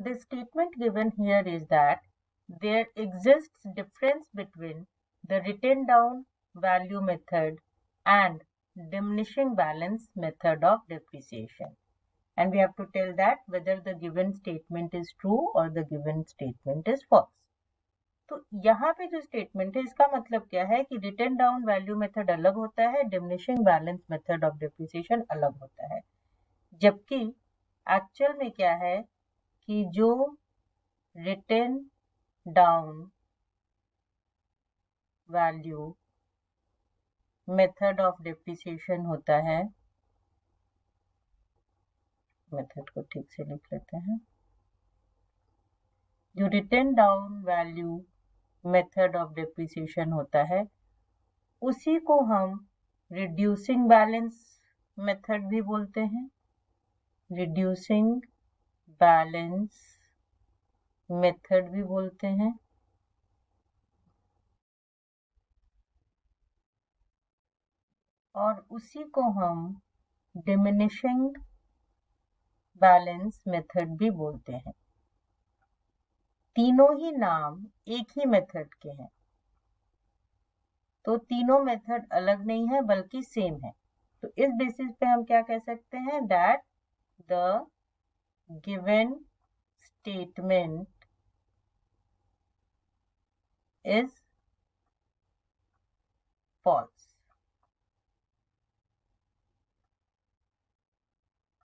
The statement given here is that there exists difference between the written down value method and diminishing balance method of depreciation. And we have to tell that whether the given statement is true or the given statement is false. तो यहाँ पे जो statement है इसका मतलब क्या है कि रिटन डाउन वैल्यू मेथड अलग होता है, diminishing balance method of depreciation अलग होता है, जबकि एक्चुअल में क्या है कि जो written down value method of depreciation होता है, मेथड को ठीक से लिख लेते हैं, जो written down value method of depreciation होता है उसी को हम रिड्यूसिंग बैलेंस मेथड भी बोलते हैं, रिड्यूसिंग बैलेंस मेथड भी बोलते हैं। और उसी को हम डिमिनिशिंग बैलेंस मेथड भी बोलते हैं। तीनों ही नाम एक ही मेथड के हैं, तो तीनों मेथड अलग नहीं है बल्कि सेम है। तो इस बेसिस पे हम क्या कह सकते हैं, that the given statement is false.